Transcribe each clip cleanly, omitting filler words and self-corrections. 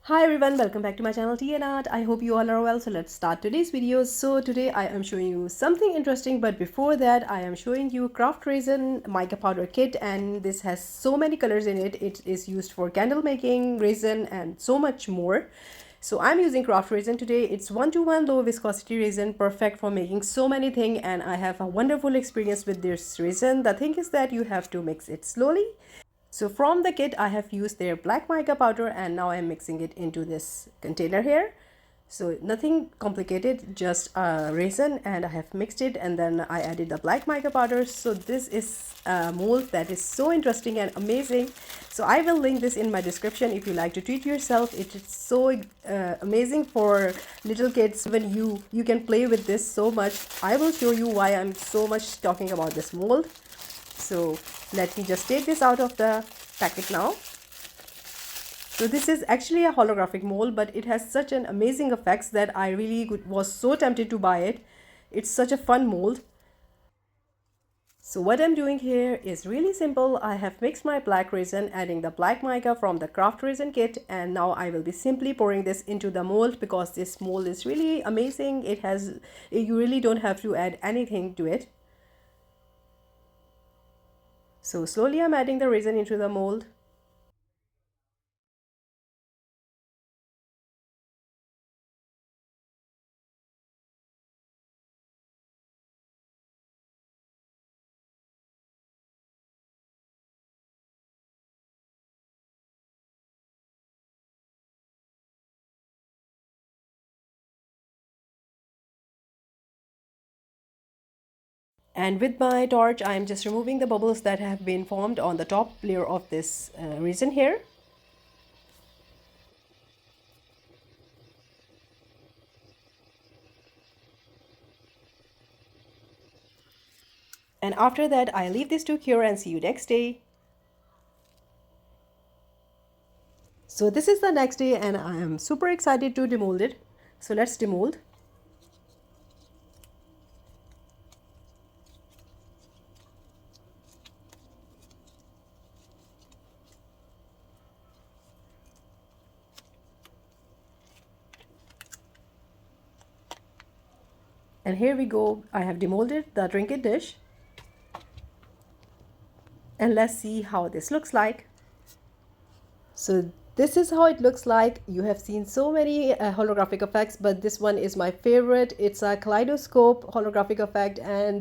Hi everyone, welcome back to my channel Tea&Art. I hope you all are well. So let's start today's video. So today I am showing you something interesting, but before that I am showing you craft resin mica powder kit, and this has so many colors in it. It is used for candle making, resin and so much more. So I'm using craft resin today. It's 1-to-1 low viscosity resin, perfect for making so many things, and I have a wonderful experience with this resin. The thing is that you have to mix it slowly. So from the kit, I have used their black mica powder, and now I'm mixing it into this container here. So nothing complicated, just a resin, and I have mixed it, and then I added the black mica powder. So this is a mold that is so interesting and amazing. So I will link this in my description if you like to treat yourself. It is so amazing for little kids. When you can play with this so much. I will show you why I'm so much talking about this mold. So let me just take this out of the packet now. So this is actually a holographic mold, but it has such an amazing effects that I really was so tempted to buy it. It's such a fun mold. So what I'm doing here is really simple. I have mixed my black resin, adding the black mica from the craft resin kit, and now I will be simply pouring this into the mold because this mold is really amazing. You really don't have to add anything to it. So slowly I'm adding the resin into the mold. And with my torch, I am just removing the bubbles that have been formed on the top layer of this resin here. And after that, I leave this to cure and see you next day. So this is the next day and I am super excited to demold it. So let's demold. And here we go. I have demolded the trinket dish. And let's see how this looks like. So this is how it looks like. You have seen so many holographic effects, but this one is my favorite. It's a kaleidoscope holographic effect, and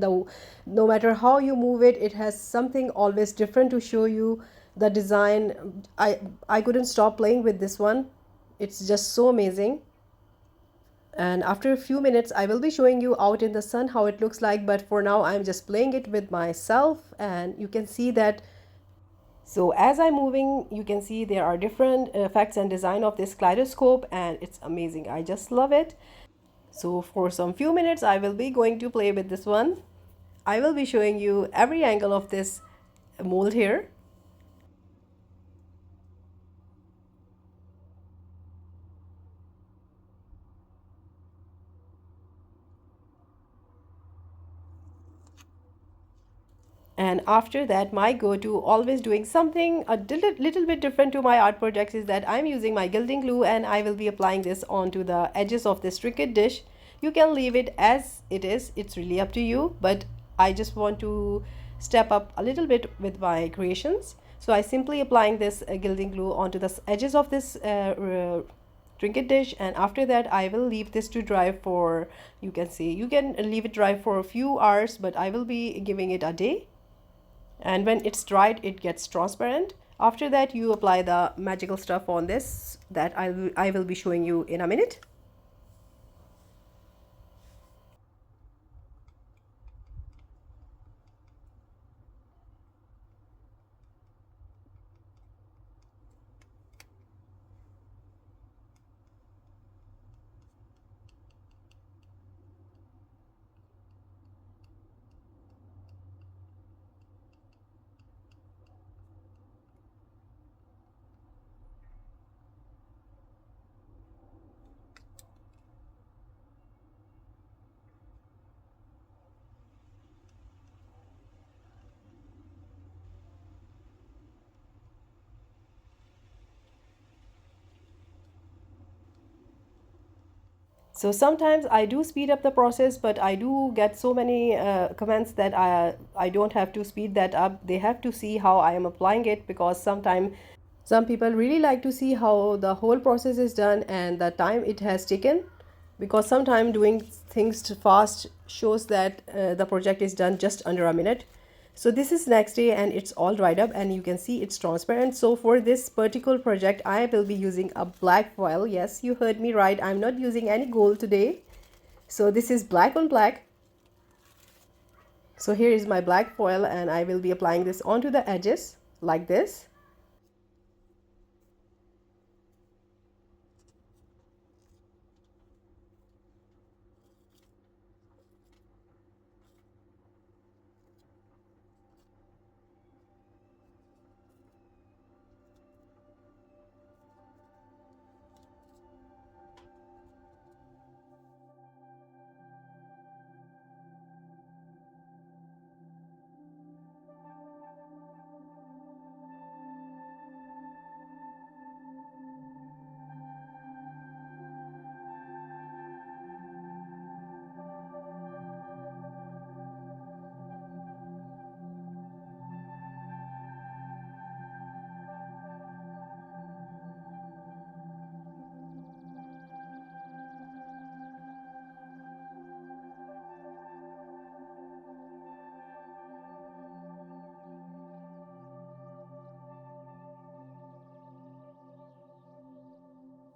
no matter how you move it, it has something always different to show you. The design, I couldn't stop playing with this one. It's just so amazing. And after a few minutes I will be showing you out in the sun how it looks like, but for now I'm just playing it with myself, and you can see that. So as I'm moving, you can see there are different effects and design of this kaleidoscope, and it's amazing. I just love it. So for some few minutes, I will be going to play with this one. I will be showing you every angle of this mold here. And after that, my go-to, always doing something a little bit different to my art projects, is that I'm using my gilding glue, and I will be applying this onto the edges of this trinket dish. You can leave it as it is, it's really up to you, but I just want to step up a little bit with my creations. So I simply applying this gilding glue onto the edges of this trinket dish, and after that I will leave this to dry for, you can see, you can leave it dry for a few hours, but I will be giving it a day. And when it's dried, it gets transparent. After that, you apply the magical stuff on this that I will be showing you in a minute. So sometimes I do speed up the process, but I do get so many comments that I don't have to speed that up. They have to see how I am applying it, because sometimes some people really like to see how the whole process is done and the time it has taken, because sometimes doing things fast shows that the project is done just under a minute. So this is next day and it's all dried up and you can see it's transparent. So for this particular project I will be using a black foil. Yes, you heard me right, I'm not using any gold today. So this is black on black. So here is my black foil and I will be applying this onto the edges like this.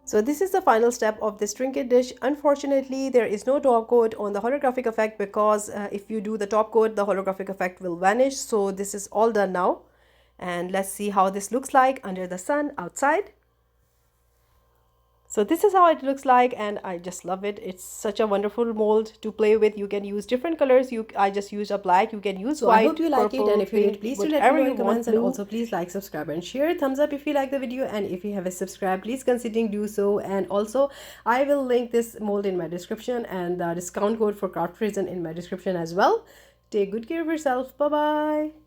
So this is the final step of this trinket dish. Unfortunately, there is no top coat on the holographic effect, because if you do the top coat, the holographic effect will vanish. So this is all done now. And let's see how this looks like under the sun outside. So this is how it looks like and I just love it. It's such a wonderful mold to play with. You can use different colors. I just used a black. You can use white. I hope you like it, and if you did, please do let me know in comments, and also please like, subscribe and share. Thumbs up if you like the video, and if you haven't subscribed, please consider do so. And also I will link this mold in my description and the discount code for craft resin in my description as well. Take good care of yourself. Bye bye.